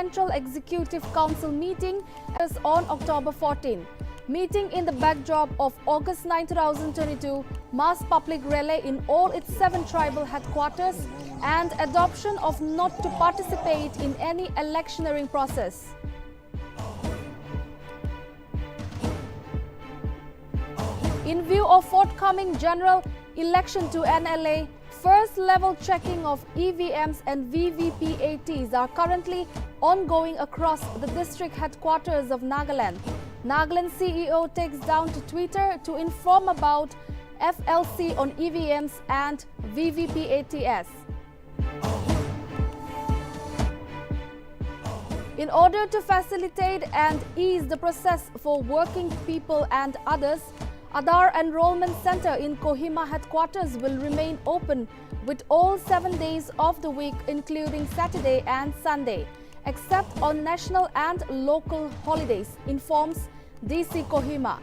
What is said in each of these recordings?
Central Executive Council meeting is on October 14. Meeting in the backdrop of August 9, 2022 mass public rally in all its 7 tribal headquarters and adoption of not to participate in any electioneering process. In view of forthcoming general election to NLA, first level checking of EVMs and VVPATs are currently ongoing across the district headquarters of Nagaland. Nagaland CEO takes down to Twitter to inform about FLC on EVMs and VVPATs. In order to facilitate and ease the process for working people and others, Aadhaar Enrollment Center in Kohima headquarters will remain open with all 7 days of the week, including Saturday and Sunday, except on national and local holidays, informs DC Kohima.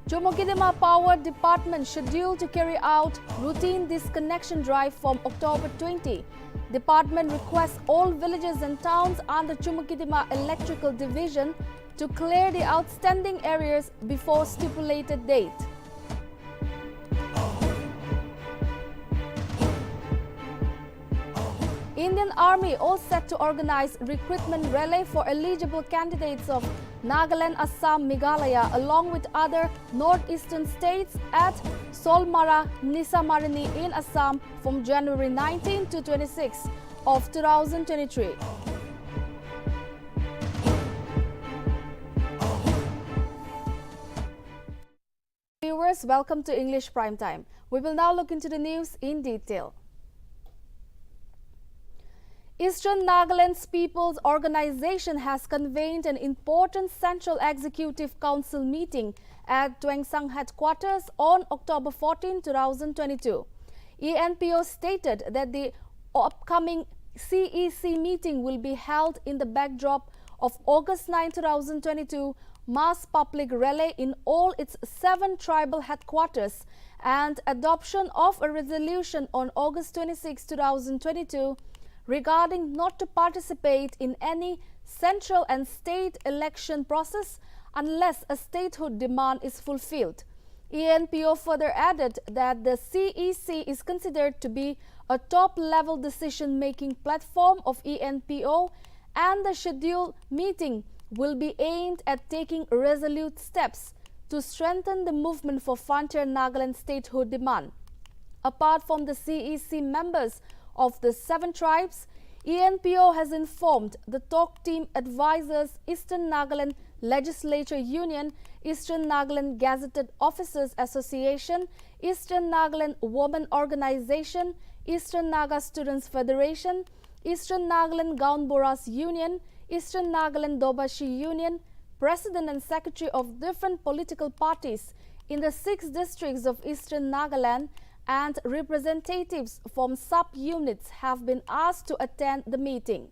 Chumukidima Power Department scheduled to carry out routine disconnection drive from October 20. Department requests all villages and towns under Chumukidima Electrical Division to clear the outstanding areas before stipulated date. Indian Army all set to organize recruitment rally for eligible candidates of Nagaland, Assam, Meghalaya along with other northeastern states at Solmara, Nisamarini in Assam from January 19 to 26 of 2023. Viewers, welcome to English Prime Time. We will now look into the news in detail. Eastern Nagaland's People's Organization has convened an important Central Executive Council meeting at Tuengsang headquarters on October 14, 2022. ENPO stated that the upcoming CEC meeting will be held in the backdrop of August 9, 2022 mass public rally in all its 7 tribal headquarters and adoption of a resolution on August 26, 2022 regarding not to participate in any central and state election process unless a statehood demand is fulfilled. ENPO further added that the CEC is considered to be a top-level decision-making platform of ENPO and the scheduled meeting will be aimed at taking resolute steps to strengthen the movement for frontier Nagaland statehood demand. Apart from the CEC members of the 7 tribes, ENPO has informed the talk team advisors Eastern Nagaland Legislature Union, Eastern Nagaland Gazetted Officers Association, Eastern Nagaland Women Organization, Eastern Naga Students Federation, Eastern Nagaland Gaunboras Union, Eastern Nagaland Dobashi Union, President and Secretary of different political parties in the 6 districts of Eastern Nagaland, and representatives from sub-units have been asked to attend the meeting.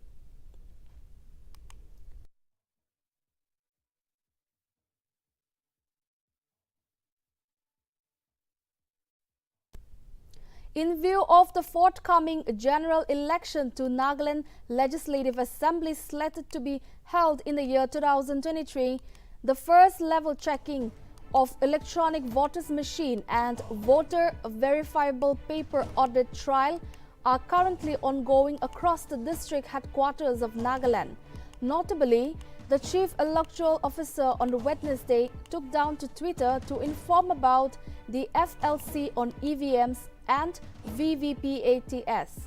In view of the forthcoming general election to Nagaland Legislative Assembly slated to be held in the year 2023, the first level checking of electronic voters machine and voter verifiable paper audit trial are currently ongoing across the district headquarters of Nagaland. Notably, the Chief Electoral Officer on Wednesday took down to Twitter to inform about the FLC on EVMs and VVPATs.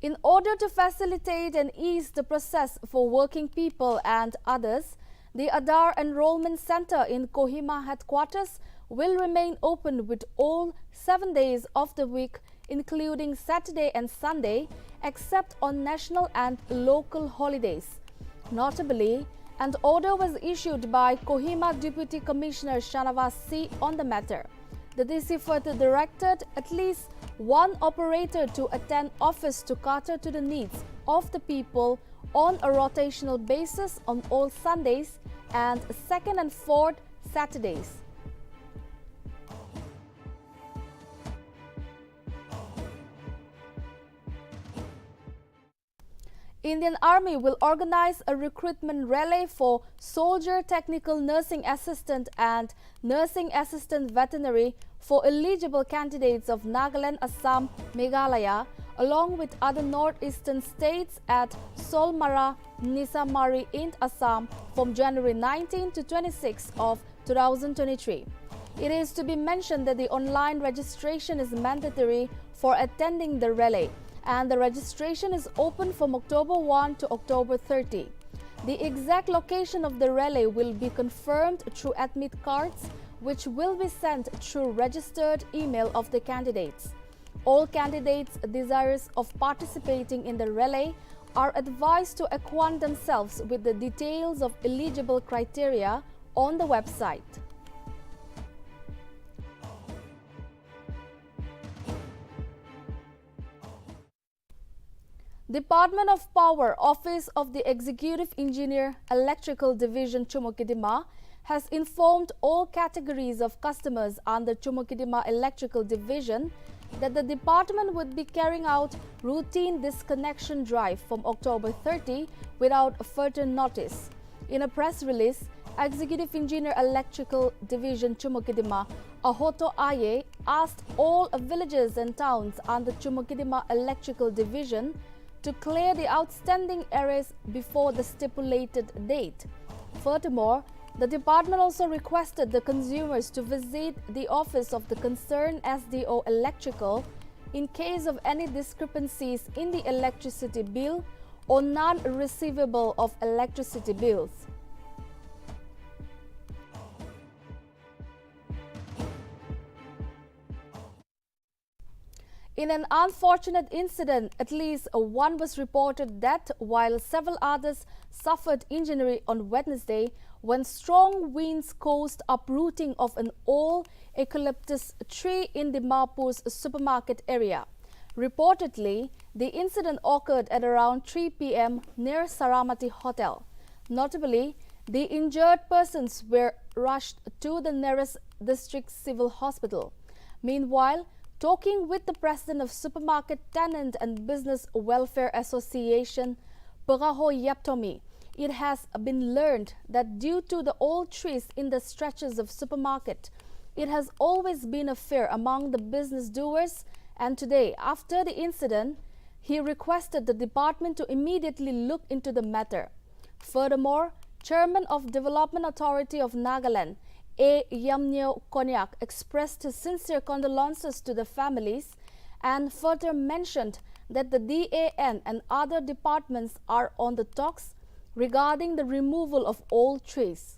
In order to facilitate and ease the process for working people and others, the Aadhaar Enrollment Center in Kohima headquarters will remain open with all 7 days of the week, including Saturday and Sunday, except on national and local holidays. Notably, an order was issued by Kohima Deputy Commissioner Shanavas C. on the matter. The DC further directed at least one operator to attend office to cater to the needs of the people on a rotational basis on all Sundays and second and fourth Saturdays. Indian Army will organize a recruitment rally for Soldier Technical Nursing Assistant and Nursing Assistant Veterinary for eligible candidates of Nagaland, Assam, Meghalaya, along with other northeastern states at Solmara, Nisamari in Assam from January 19 to 26 of 2023. It is to be mentioned that the online registration is mandatory for attending the rally, and the registration is open from October 1 to October 30. The exact location of the rally will be confirmed through admit cards, which will be sent through registered email of the candidates. All candidates desirous of participating in the rally are advised to acquaint themselves with the details of eligible criteria on the website. Department of Power, Office of the Executive Engineer, Electrical Division, Chumokidima, has informed all categories of customers under Chumokidima Electrical Division that the department would be carrying out routine disconnection drive from October 30 without further notice. In a press release, Executive Engineer Electrical Division Chumokidima, Ahoto Aye, asked all villages and towns under Chumokidima Electrical Division to clear the outstanding areas before the stipulated date. Furthermore, the department also requested the consumers to visit the office of the concerned SDO Electrical in case of any discrepancies in the electricity bill or non-receivable of electricity bills. In an unfortunate incident, at least one was reported dead, while several others suffered injury on Wednesday when strong winds caused uprooting of an old eucalyptus tree in the Dimapur's supermarket area. Reportedly, the incident occurred at around 3 p.m. near Saramati Hotel. Notably, the injured persons were rushed to the nearest district civil hospital. Meanwhile, talking with the president of Supermarket Tenant and Business Welfare Association, Puraho Yaptomi, it has been learned that due to the old trees in the stretches of supermarket, it has always been a fear among the business doers, and today, after the incident, he requested the department to immediately look into the matter. Furthermore, Chairman of Development Authority of Nagaland, A. Yamnyo Konyak, expressed his sincere condolences to the families and further mentioned that the DAN and other departments are on the talks regarding the removal of old trees.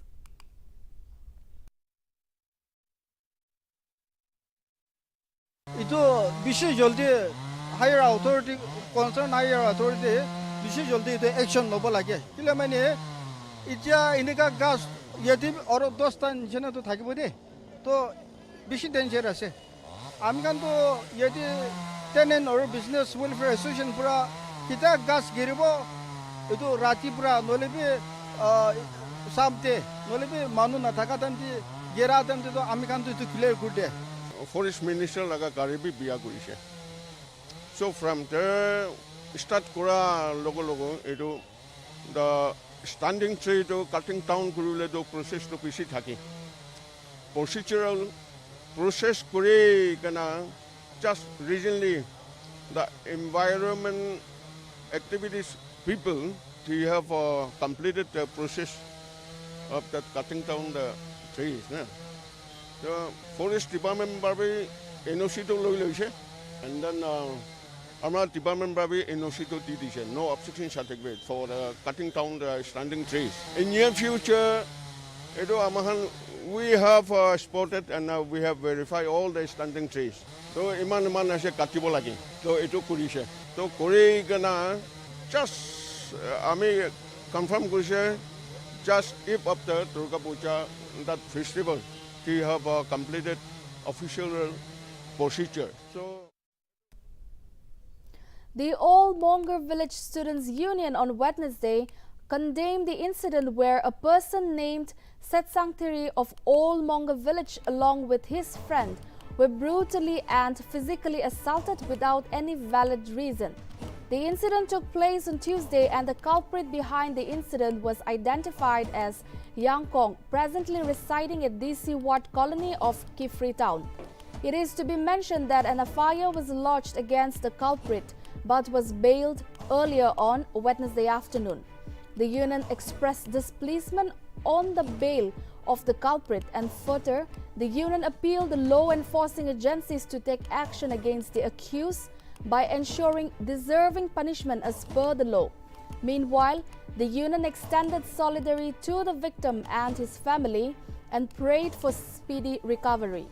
Itu bisa jaldi higher authority, concerned higher authority bisa jaldi itu action lobo lagi. Kila mana itya ini ka gas यदि और दोस्तान जन तो थाकी बोदे तो बिशी danger আছে আমি কান তো यदि টেনেন্ট और बिजनेस वेलफेयर एसोसिएशन पूरा किता गास गिरब एतो राती पूरा नलेबे सामते नलेबे मानु ना थाका तंती गेरा तंती तो আমি কান তো ক্লিয়ার করে Forest Minister laga garibi biya korise. So from there start kora logo eto the standing tree to cutting down kurule to process to pisi thaki. Procedural process kore kana just recently the environment activities people they have completed the process of that cutting down the trees. The forest department barbe NOC to loise and then our department barbe NOC to didise no obstruction certificate for cutting down the standing trees. In near future, we have spotted and we have verified all the standing trees. So iman ase katibo lagi. So eto kurise. So kore gana just ami confirm kurise just if after Durga Puja that festival we have completed official procedure. So The All Mongar Village Students' Union on Wednesday condemned the incident where a person named Setsangthiri of All Mongar Village along with his friend were brutally and physically assaulted without any valid reason. The incident took place on Tuesday and the culprit behind the incident was identified as Yang Kong, presently residing at DC Ward Colony of Kifri Town. It is to be mentioned that an FIR was lodged against the culprit but was bailed earlier on Wednesday afternoon. The union expressed displeasure on the bail of the culprit and further, the union appealed the law enforcing agencies to take action against the accused by ensuring deserving punishment as per the law. Meanwhile, the union extended solidarity to the victim and his family and prayed for speedy recovery.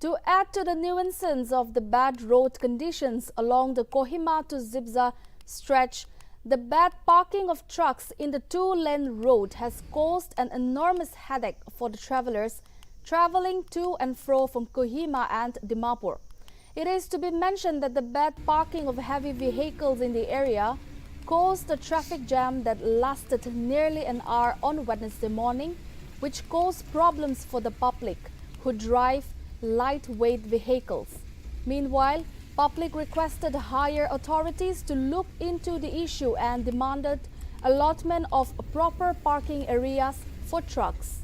To add to the nuisance of the bad road conditions along the Kohima to Zibza stretch, the bad parking of trucks in the two-lane road has caused an enormous headache for the travelers traveling to and fro from Kohima and Dimapur. It is to be mentioned that the bad parking of heavy vehicles in the area caused a traffic jam that lasted nearly an hour on Wednesday morning, which caused problems for the public who drive lightweight vehicles. Meanwhile, public requested higher authorities to look into the issue and demanded allotment of proper parking areas for trucks.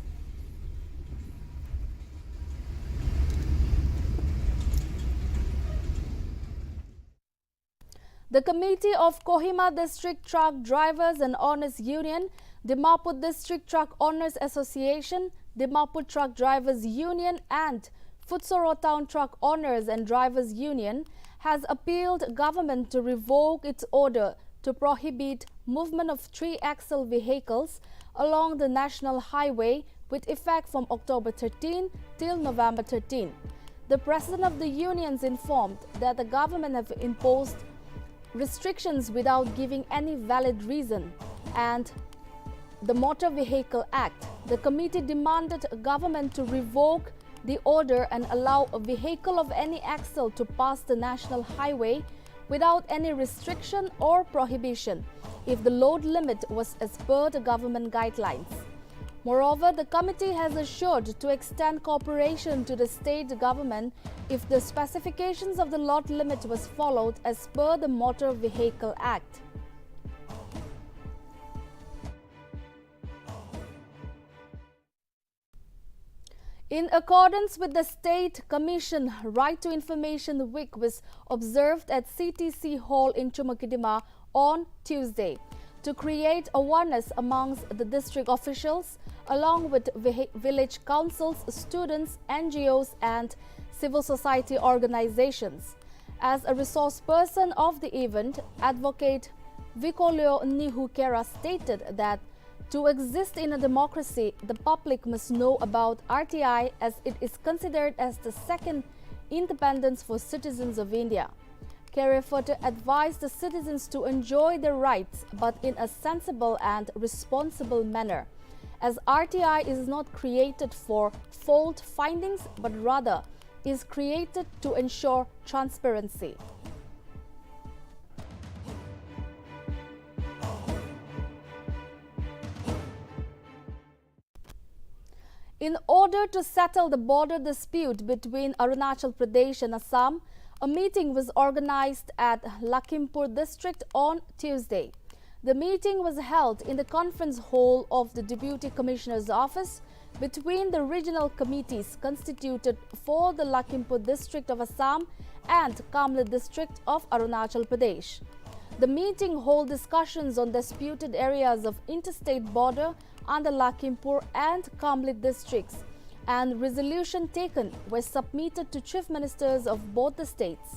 The Committee of Kohima District Truck Drivers and Owners Union, Dimapur District Truck Owners Association, Dimapur Truck Drivers Union and Futsoro Town Truck Owners and Drivers Union has appealed government to revoke its order to prohibit movement of three-axle vehicles along the national highway with effect from October 13 till November 13. The president of the unions informed that the government have imposed restrictions without giving any valid reason and the Motor Vehicle Act. The committee demanded government to revoke the order and allow a vehicle of any axle to pass the national highway without any restriction or prohibition if the load limit was as per the government guidelines. Moreover, the committee has assured to extend cooperation to the state government if the specifications of the load limit was followed as per the Motor Vehicle Act. In accordance with the State Commission Right to Information Week was observed at CTC Hall in Chumakidima on Tuesday to create awareness amongst the district officials along with village councils, students, NGOs and civil society organizations. As a resource person of the event, Advocate Vikolio Nihukera stated that to exist in a democracy, the public must know about RTI as it is considered as the second independence for citizens of India. Kerry further advised the citizens to enjoy their rights but in a sensible and responsible manner, as RTI is not created for fault findings but rather is created to ensure transparency. In order to settle the border dispute between Arunachal Pradesh and Assam, a meeting was organized at Lakhimpur district on Tuesday. The meeting was held in the conference hall of the Deputy Commissioner's office between the regional committees constituted for the Lakhimpur district of Assam and Kamle district of Arunachal Pradesh. The meeting held discussions on disputed areas of interstate border under Lakhimpur and Kamle districts, and resolution taken were submitted to chief ministers of both the states.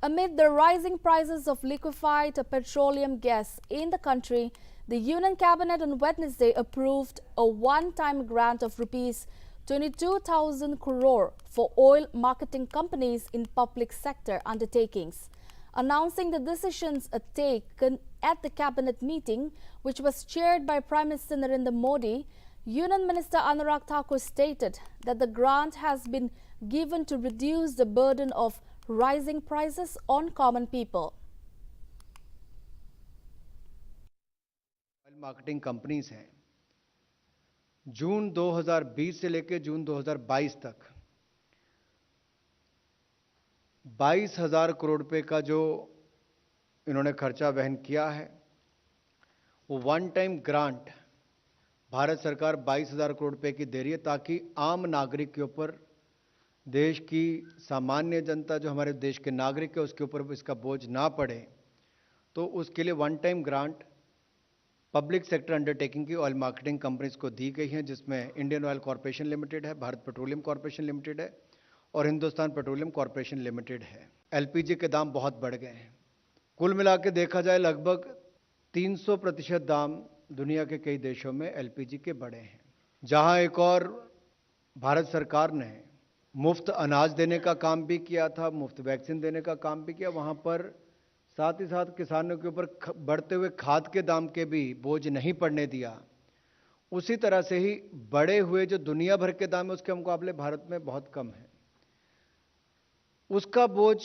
Amid the rising prices of liquefied petroleum gas in the country, the Union Cabinet on Wednesday approved a one-time grant of Rs 22,000 crore for oil marketing companies in public sector undertakings. announcing the decisions taken at the cabinet meeting, which was chaired by Prime Minister Narendra Modi. Union Minister Anurag Thakur stated that the grant has been given to reduce the burden of rising prices on common people. Marketing companies हैं, जून 2020 से लेकर जून 2022 तक 22,000 करोड़ रुपए का जो इन्होंने खर्चा वहन किया है, वो वन टाइम ग्रांट भारत सरकार 22,000 करोड़ रुपए की दे रही है, ताकि आम नागरिक के ऊपर, देश की सामान्य जनता जो हमारे देश के नागरिक है उसके ऊपर इसका बोझ ना पड़े। तो उसके लिए one time grant public sector undertaking की ऑयल मार्केटिंग कंपनीज को दी गई हैं, जिसमें इंडियन ऑयल कॉरपोरेशन लिमिटेड है, भारत पेट्रोलियम कॉरपोरेशन लिमिटेड है और हिंदुस्तान पेट्रोलियम कॉरपोरेशन लिमिटेड है। एलपीजी के दाम बहुत बढ़ गए हैं, कुल मिला के देखा जाए लगभग 300% दाम दुनिया के कई देशों में एलपीजी के बढ़े हैं। जहां एक और भारत सरकार ने मुफ्त अनाज देने का काम भी किया था, मुफ्त वैक्सीन देने का काम भी किया, वहां पर साथ ही साथ किसानों के ऊपर बढ़ते हुए खाद के दाम के भी बोझ नहीं पड़ने दिया। उसी तरह से ही बढ़े हुए जो दुनिया भर के दाम है उसके मुकाबले भारत में बहुत कम है, उसका बोझ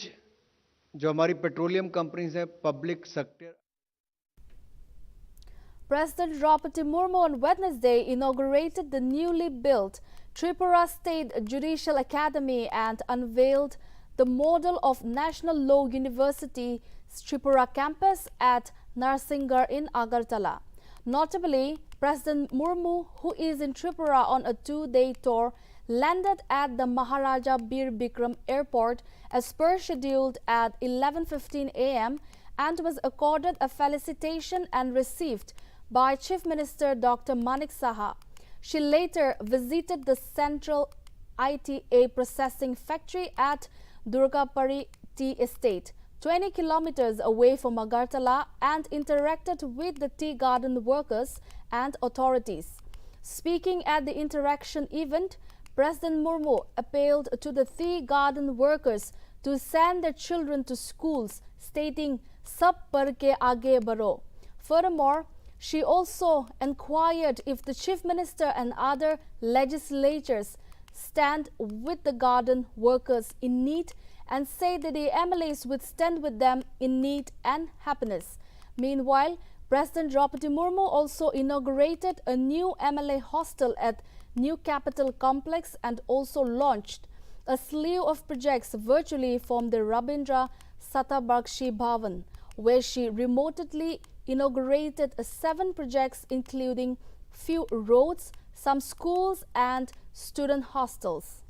जो हमारी पेट्रोलियम कंपनीज हैं, public sector. President Draupadi Murmu on Wednesday inaugurated the newly built Tripura State Judicial Academy and unveiled the model of National Law University Tripura campus at Narsingar in Agartala. Notably, President Murmu, who is in Tripura on a 2-day tour, landed at the Maharaja Bir Bikram Airport as per scheduled at 11:15 a.m. and was accorded a felicitation and received by Chief Minister Dr. Manik Saha. She later visited the Central ITA processing factory at Durgapuri Tea Estate, 20 kilometers away from Agartala, and interacted with the tea garden workers and authorities. Speaking at the interaction event, President Murmu appealed to the tea garden workers to send their children to schools, stating, "Sab par ke aage baro." Furthermore, she also inquired if the Chief Minister and other legislators stand with the garden workers in need and say that the MLAs would stand with them in need and happiness. Meanwhile, President Draupadi Murmu also inaugurated a new MLA hostel at New Capital Complex and also launched a slew of projects virtually from the Rabindra Satabarkshi Bhavan, where she remotely inaugurated 7 projects including few roads, some schools and student hostels.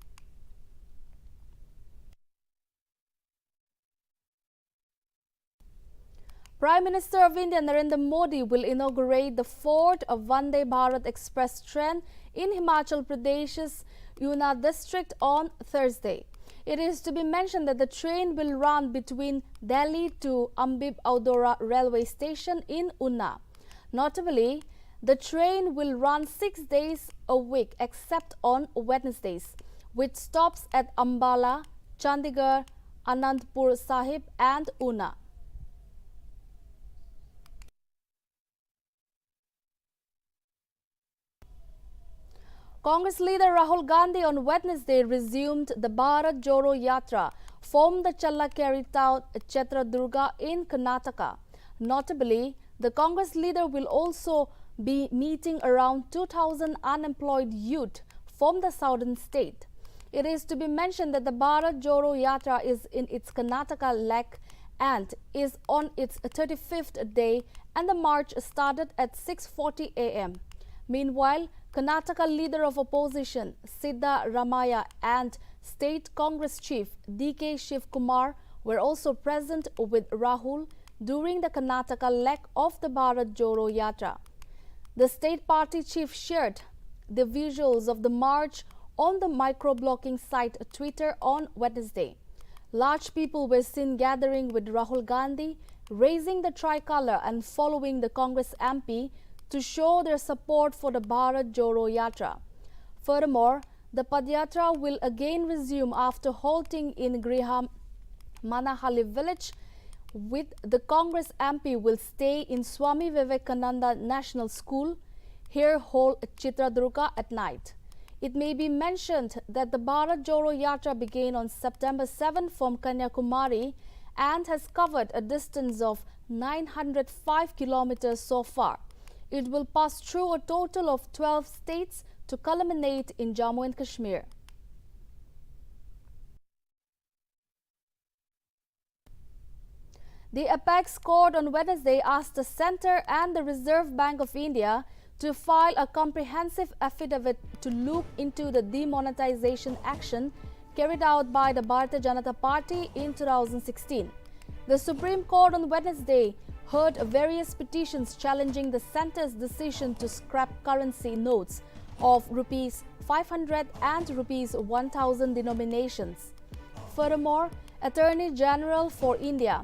Prime Minister of India Narendra Modi will inaugurate the 4th Vande Bharat Express train in Himachal Pradesh's Una district on Thursday. It is to be mentioned that the train will run between Delhi to Ambib Audora railway station in Una. Notably, the train will run 6 days a week except on Wednesdays, with stops at Ambala, Chandigarh, Anandpur Sahib and Una. Congress leader Rahul Gandhi on Wednesday resumed the Bharat Jodo Yatra from the Challakere town Chitradurga in Karnataka. Notably, the Congress leader will also be meeting around 2,000 unemployed youth from the southern state. It is to be mentioned that the Bharat Jodo Yatra is in its Karnataka leg and is on its 35th day, and the march started at 6:40 a.m. Meanwhile, Karnataka leader of opposition Siddha Ramaya and State Congress chief D.K. Shiv Kumar were also present with Rahul during the Karnataka leg of the Bharat Jodo Yatra. The state party chief shared the visuals of the march on the microblogging site Twitter on Wednesday. Large people were seen gathering with Rahul Gandhi, raising the tricolour and following the Congress MP to show their support for the Bharat Jodo Yatra. Furthermore, the Padyatra will again resume after halting in Griham Manahalli village, with the Congress MP will stay in Swami Vivekananda National School, here whole Chitradurga at night. It may be mentioned that the Bharat Jodo Yatra began on September 7 from Kanyakumari and has covered a distance of 905 kilometers so far. It will pass through a total of 12 states to culminate in Jammu and Kashmir. The Apex Court on Wednesday asked the Centre and the Reserve Bank of India to file a comprehensive affidavit to look into the demonetization action carried out by the Bharatiya Janata Party in 2016. The Supreme Court on Wednesday heard various petitions challenging the Centre's decision to scrap currency notes of Rs 500 and Rs 1000 denominations. Furthermore, Attorney General for India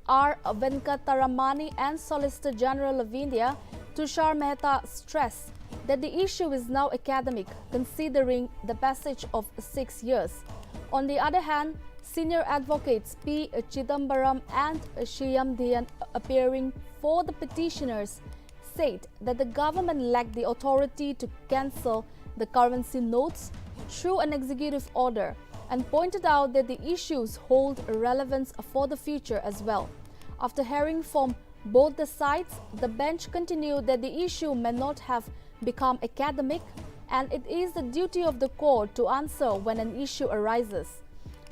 R. Venkataramani and Solicitor General of India Tushar Mehta stress that the issue is now academic, considering the passage of 6 years. On the other hand, senior advocates P. Chidambaram and Shyam Dhiyan, appearing for the petitioners, said that the government lacked the authority to cancel the currency notes through an executive order, and pointed out that the issues hold relevance for the future as well. After hearing from both the sides, the bench continued that the issue may not have become academic, and it is the duty of the court to answer when an issue arises.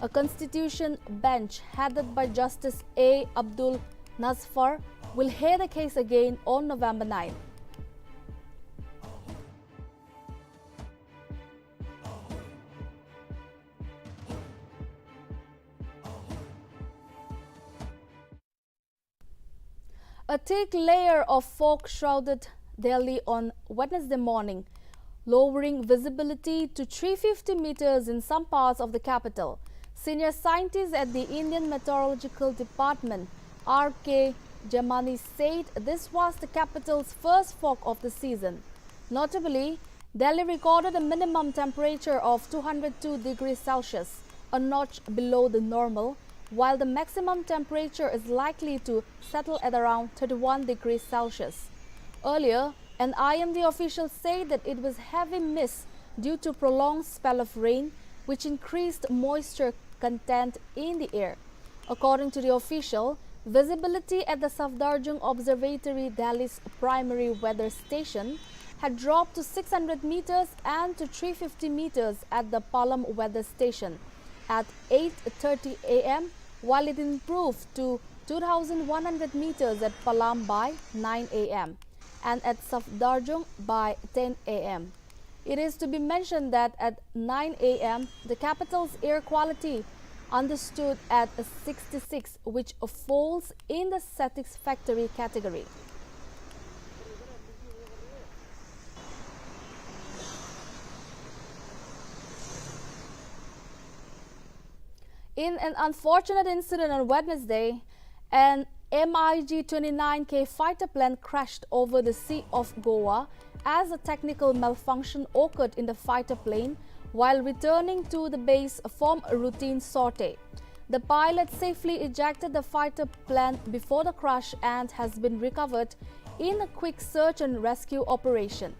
A constitution bench headed by Justice A. Abdul Nazfar will hear the case again on November 9. A thick layer of fog shrouded Delhi on Wednesday morning, lowering visibility to 350 meters in some parts of the capital. Senior scientists at the Indian Meteorological Department, R.K. Jamani, said this was the capital's first fog of the season. Notably, Delhi recorded a minimum temperature of 202 degrees Celsius, a notch below the normal, while the maximum temperature is likely to settle at around 31 degrees Celsius. Earlier, an IMD official said that it was heavy mist due to prolonged spell of rain, which increased moisture content in the air. According to the official, visibility at the Safdarjung Observatory, Delhi's primary weather station, had dropped to 600 meters and to 350 meters at the Palam weather station at 8:30 a.m., while it improved to 2,100 meters at Palam by 9 a.m. and at Safdarjung by 10 a.m. It is to be mentioned that at 9 a.m., the capital's air quality understood at 66, which falls in the satisfactory category. In an unfortunate incident on Wednesday, an MiG-29K fighter plane crashed over the Sea of Goa as a technical malfunction occurred in the fighter plane while returning to the base from a routine sortie. The pilot safely ejected the fighter plane before the crash and has been recovered in a quick search and rescue operation.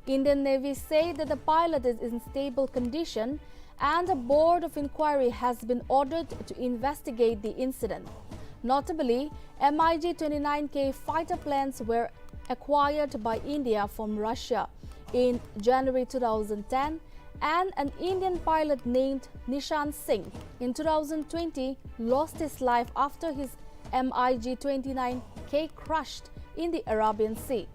Indian Navy said that the pilot is in stable condition and a board of inquiry has been ordered to investigate the incident. Notably, MiG-29K fighter planes were acquired by India from Russia in January 2010, and an Indian pilot named Nishant Singh in 2020 lost his life after his MiG-29K crashed in the Arabian Sea.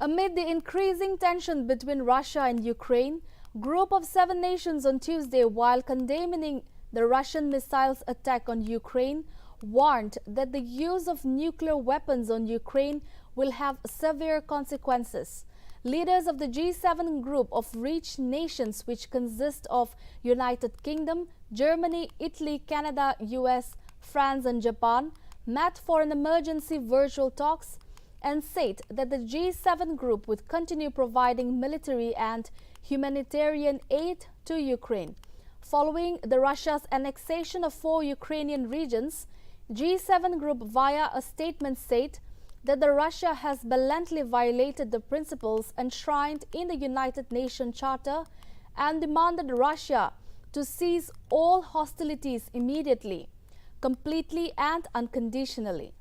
Amid the increasing tension between Russia and Ukraine, a group of 7 nations on Tuesday, while condemning the Russian missiles attack on Ukraine, warned that the use of nuclear weapons on Ukraine will have severe consequences. Leaders of the G7 group of rich nations, which consist of United Kingdom, Germany, Italy, Canada, US, France and Japan, met for an emergency virtual talks and said that the G7 group would continue providing military and humanitarian aid to Ukraine. Following Russia's annexation of 4 Ukrainian regions, G7 group via a statement said that Russia has blatantly violated the principles enshrined in the United Nations Charter and demanded Russia to cease all hostilities immediately, completely and unconditionally.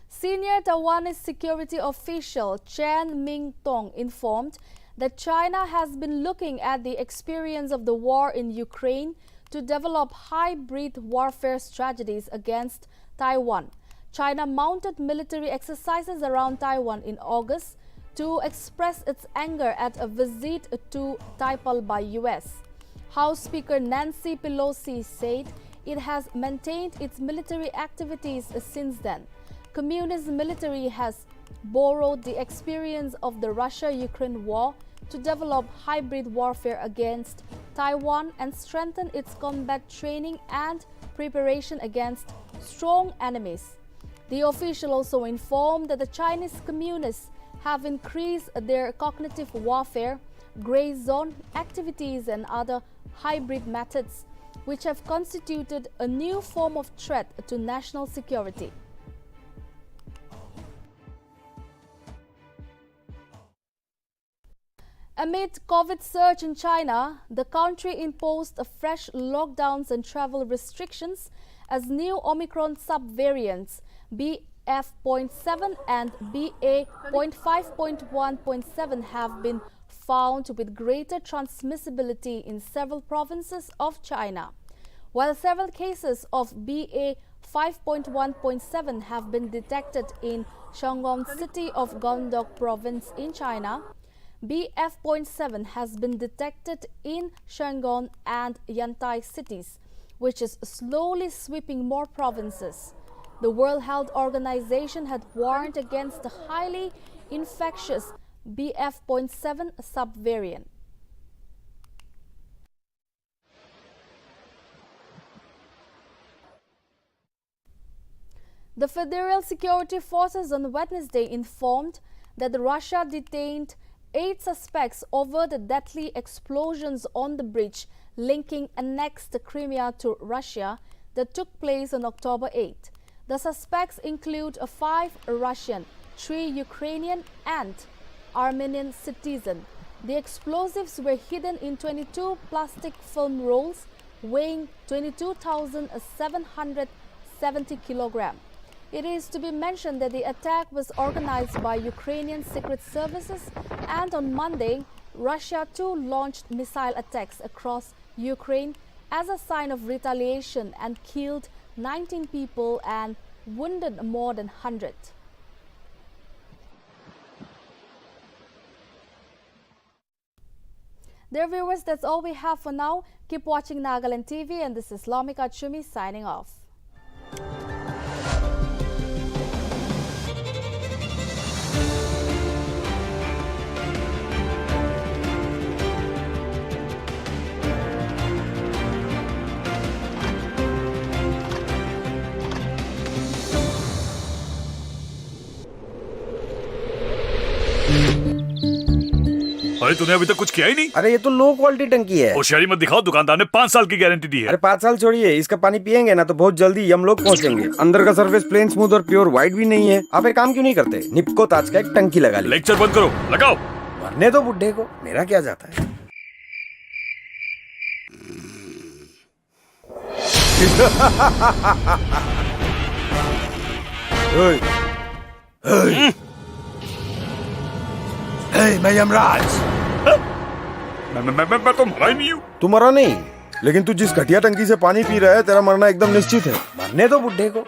Senior Taiwanese security official Chen Ming-tong informed that China has been looking at the experience of the war in Ukraine to develop hybrid warfare strategies against Taiwan. China mounted military exercises around Taiwan in August to express its anger at a visit to Taipei by US. House Speaker Nancy Pelosi said it has maintained its military activities since then. Communist military has borrowed the experience of the Russia-Ukraine war to develop hybrid warfare against Taiwan and strengthen its combat training and preparation against strong enemies. The official also informed that the Chinese communists have increased their cognitive warfare, gray zone activities and other hybrid methods, which have constituted a new form of threat to national security. Amid COVID surge in China, the country imposed fresh lockdowns and travel restrictions as new Omicron subvariants BF.7 and BA.5.1.7 have been found with greater transmissibility in several provinces of China, while several cases of BA.5.1.7 have been detected in Shandong city of Guangdong province in China. BF.7 has been detected in Shandong and Yantai cities, which is slowly sweeping more provinces. The World Health Organization had warned against the highly infectious BF.7 subvariant. The Federal Security Forces on Wednesday informed that Russia detained 8 suspects over the deadly explosions on the bridge linking annexed Crimea to Russia that took place on October 8. The suspects include 5 Russian, 3 Ukrainian and Armenian citizens. The explosives were hidden in 22 plastic film rolls weighing 22,770 kilograms. It is to be mentioned that the attack was organized by Ukrainian secret services, and on Monday, Russia too launched missile attacks across Ukraine as a sign of retaliation and killed 19 people and wounded more than 100. Dear viewers, that's all we have for now. Keep watching Nagaland TV, and this is Lamika Chumi signing off. अरे तूने अभी तक कुछ किया ही नहीं। अरे ये तो लो क्वालिटी टंकी है। होशियारी मत दिखाओ, दुकानदार ने 5 साल की गारंटी दी है। अरे 5 साल छोड़िए, इसका पानी पियेंगे ना तो बहुत जल्दी हम लोग पहुंचेंगे। अंदर का सरफेस प्लेन, स्मूथ और प्योर व्हाइट भी नहीं है। आप एक काम क्यों नहीं करते, निप्को ताज का एक टंकी लगा लीजिए। लेक्चर बंद करो, लगाओ। मरने दो बुड्ढे को, मेरा क्या जाता है। मैं यमराज। मैं तो मरा ही नहीं हूँ। तू मरा नहीं, लेकिन तू जिस घटिया टंकी से पानी पी रहा है, तेरा मरना एकदम निश्चित है। मरने दो बुड्ढे को।